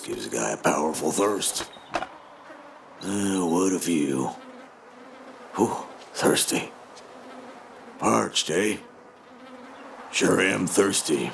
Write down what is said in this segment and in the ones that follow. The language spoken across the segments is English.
This gives a guy a powerful thirst. What a view. Whew, thirsty. Parched, eh? Sure am thirsty.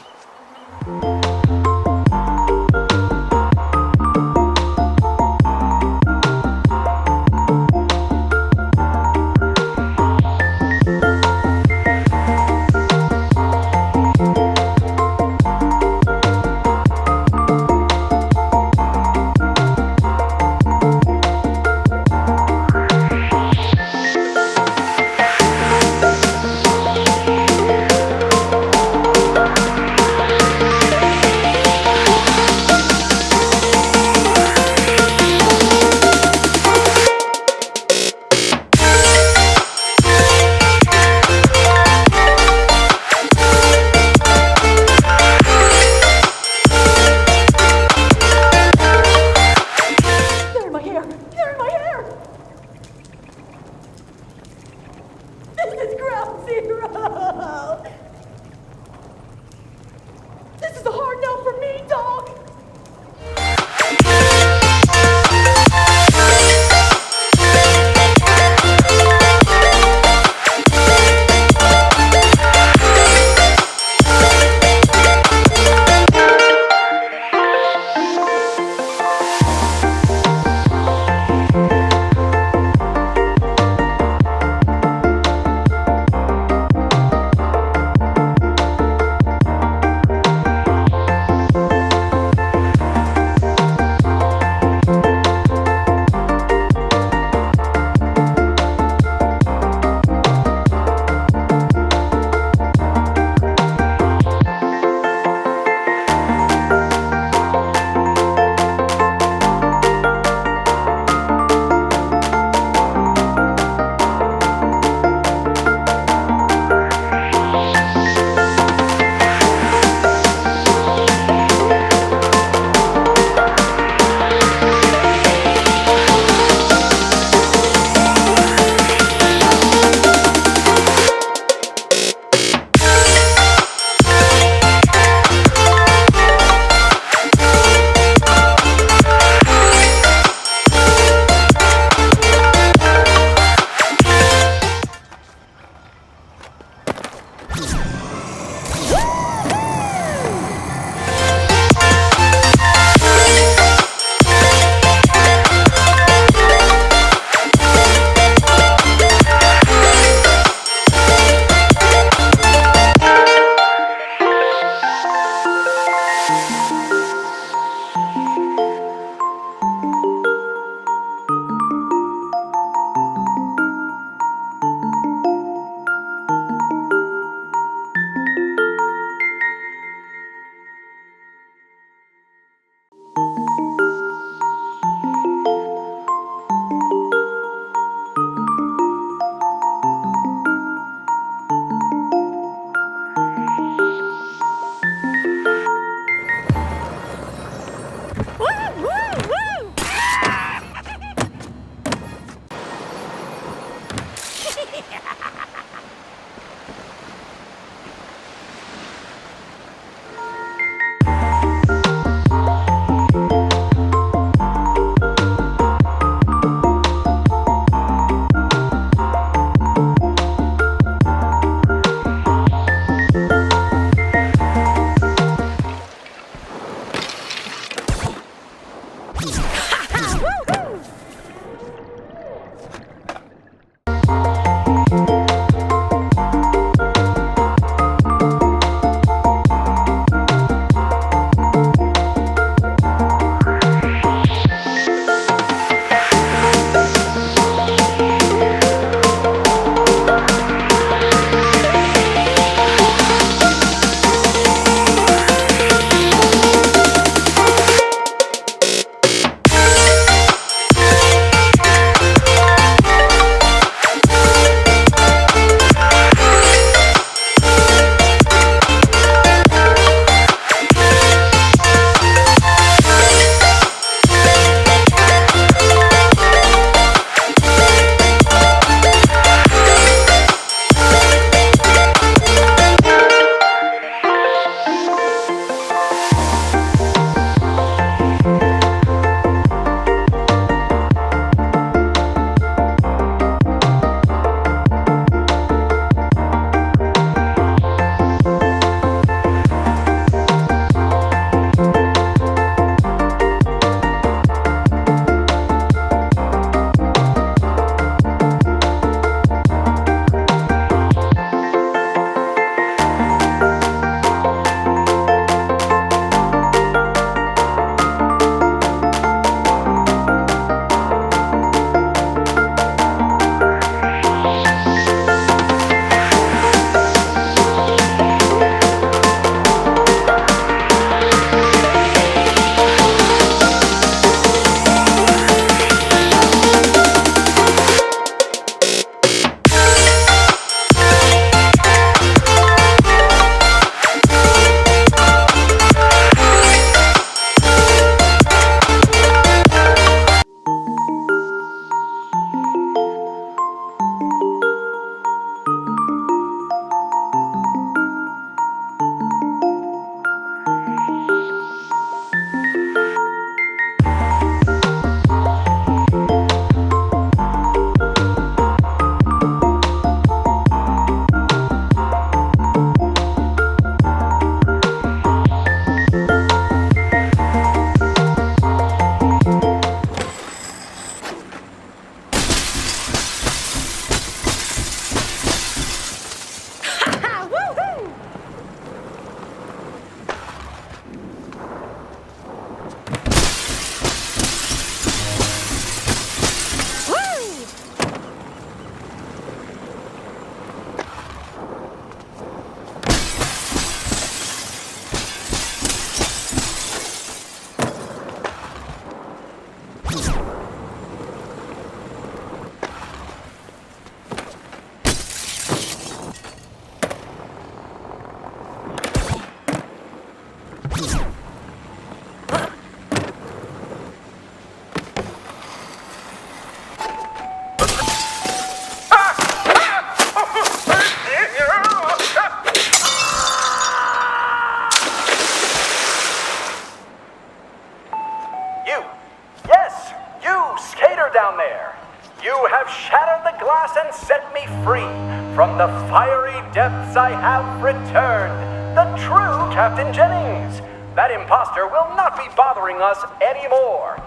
free. From the fiery depths I have returned, the true Captain Jennings. That imposter will not be bothering us anymore.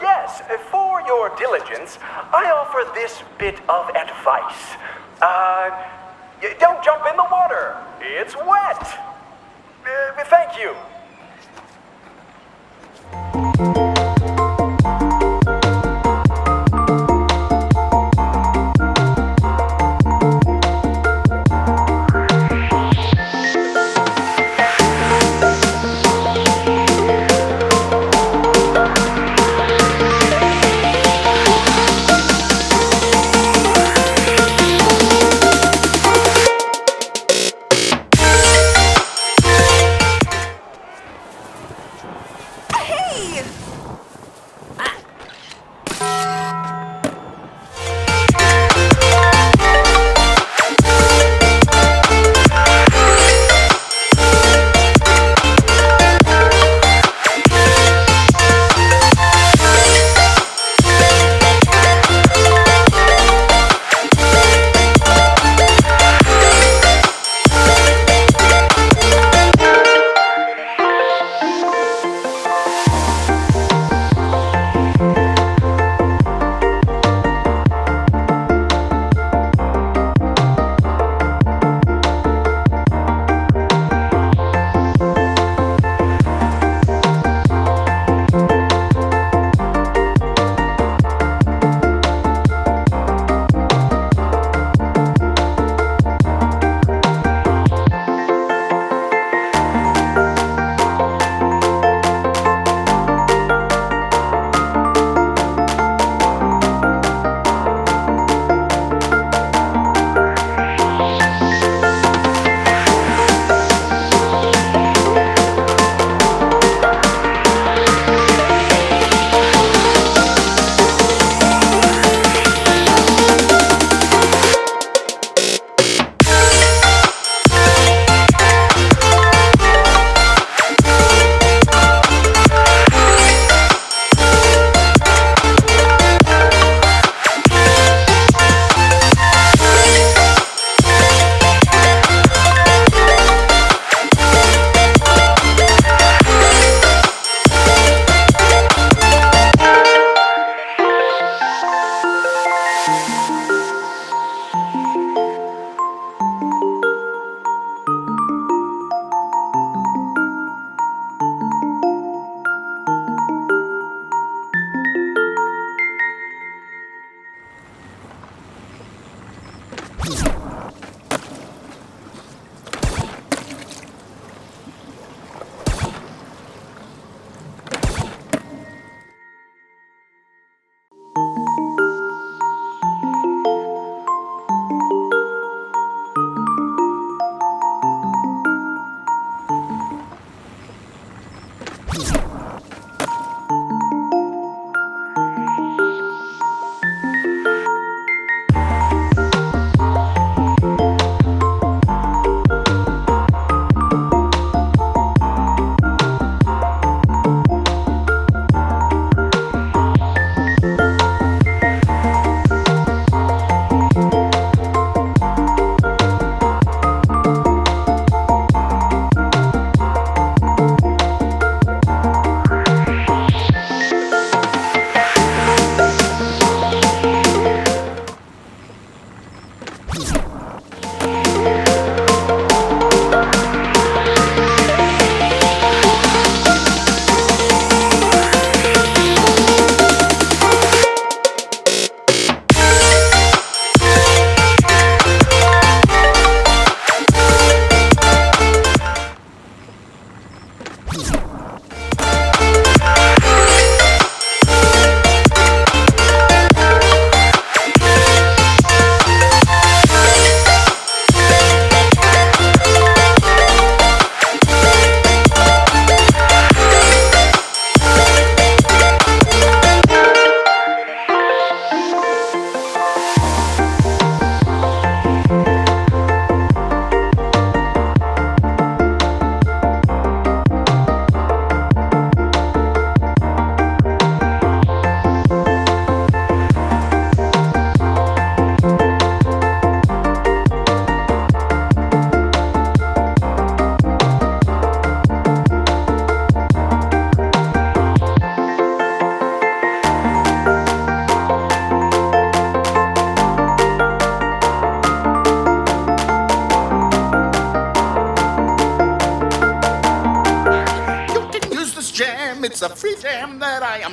Yes, for your diligence, I offer this bit of advice. Don't jump in the water. It's wet. Thank you.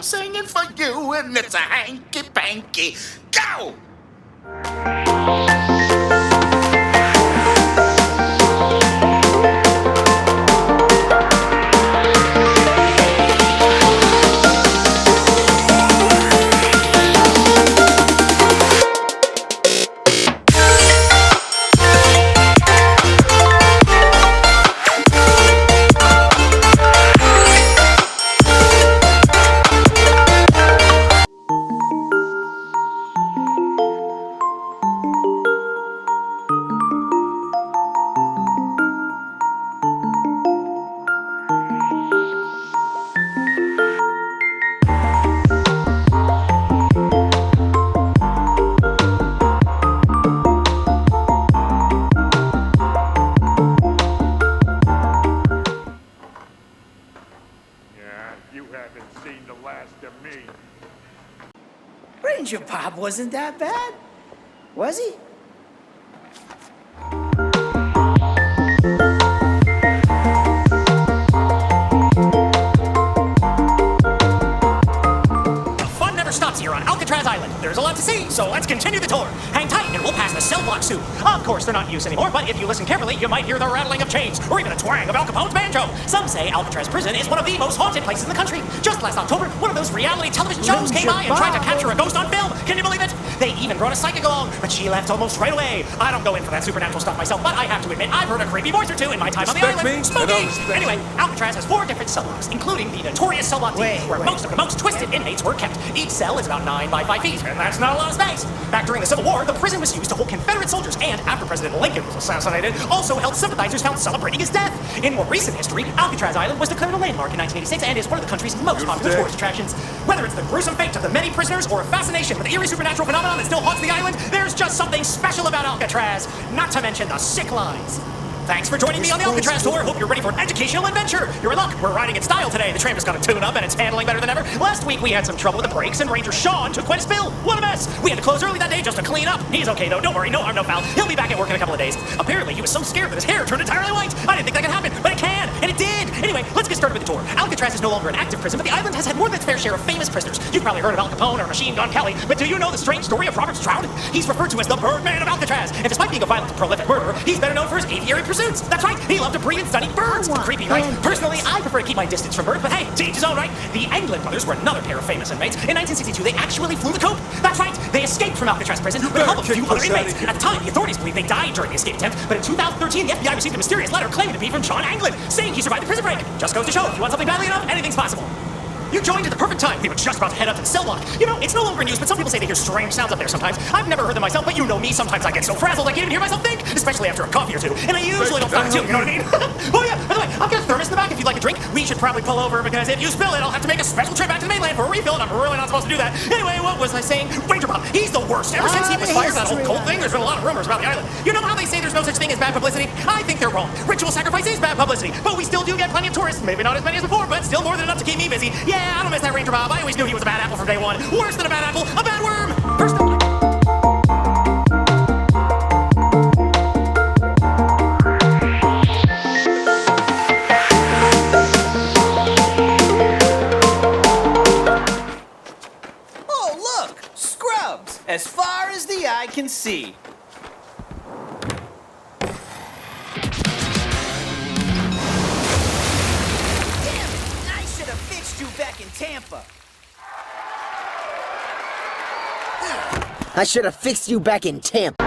I'm singing for you, and it's a hanky-panky. Go! Ranger Bob wasn't that bad, was he? The fun never stops here on Alcatraz Island. There's a lot to see, so let's continue the tour. Hang tight and we'll pass the cell block soon. Of course, they're not in use anymore, but if you listen carefully, you might hear the rattling of chains, or even the twang of Al Capone's banjo. Some say Alcatraz Prison is one of the most haunted places in the country. Just last October, one of those reality television shows came by and tried to capture a ghost on film. Can you believe it? They even brought a psychic along, but she left almost right away. I don't go in for that supernatural stuff myself, but I have to admit, I've heard a creepy voice or two in my time on the island. Spooky! Anyway, Alcatraz has 4 different cell blocks, including the notorious cell block D, where most of the most twisted inmates were kept. Each cell is about 9 by 5 feet, and that's not a lot of space. Back during the Civil War, the prison was used to hold Confederate soldiers, and after President Lincoln was assassinated, also held sympathizers found celebrating his death. In more recent history, Alcatraz Island was declared a landmark in 1986 and is one of the country's most popular tourist attractions. Whether it's the gruesome fate of the many prisoners or a fascination with the eerie supernatural phenomenon that still haunts the island, there's just something special about Alcatraz, not to mention the sick lines. Thanks for joining me on the Alcatraz tour. Hope you're ready for an educational adventure. You're in luck. We're riding in style today. The tram has got a tune-up and it's handling better than ever. Last week we had some trouble with the brakes and Ranger Sean took quite a spill. What a mess. We had to close early that day just to clean up. He's okay though. Don't worry. No harm, no foul. He'll be back at work in a couple of days. Apparently he was so scared that his hair turned entirely white. I didn't think that could happen, but it can. And it did. Anyway, let's get started with the tour. Alcatraz is no longer an active prison, but the island has had more than its fair share of famous prisoners. You've probably heard of Al Capone or Machine Gun Kelly, but do you know the strange story of Robert Stroud? He's referred to as the Birdman of Alcatraz, and despite being a violent and prolific murderer, he's better known for his aviary pursuits. That's right, he loved to breed and study birds. Creepy, right? Personally, I prefer to keep my distance from birds, but hey, to each his own, right? The Anglin brothers were another pair of famous inmates. In 1962, they actually flew the coop. That's right, they escaped from Alcatraz prison with the help of a few other inmates. At the time, the authorities believed they died during the escape attempt, but in 2013, the FBI received a mysterious letter claiming to be from John Anglin, saying he survived the prison break. Just goes to show, if you want something badly enough, anything's possible. You joined at the perfect time. We were just about to head up to the cell block. You know, it's no longer in use, but some people say they hear strange sounds up there sometimes. I've never heard them myself, but you know me. Sometimes I get so frazzled I can't even hear myself think, especially after a coffee or two. And I usually don't stop until, you know what I mean? Oh yeah, by the way, I've got a thermos in the back if you'd like a drink. We should probably pull over because if you spill it, I'll have to make a special trip back to the mainland for a refill, and I'm really not supposed to do that. Anyway, what was I saying? Ranger Bob, he's the worst. Ever since he was fired that whole cold thing, there's been a lot of rumors about the island. You know how they say there's no such thing as bad publicity? I think they're wrong. Ritual sacrifice is bad publicity, but we still do get plenty of tourists. Maybe not as many as before, but still more than enough to keep me busy. Yeah, I don't miss that Ranger Bob. I always knew he was a bad apple from day one. Worse than a bad apple, a bad worm. First up. Oh, look! Scrubs! As far as the eye can see. Damn it! I should have fixed you back in Tampa. I should have fixed you back in Tampa.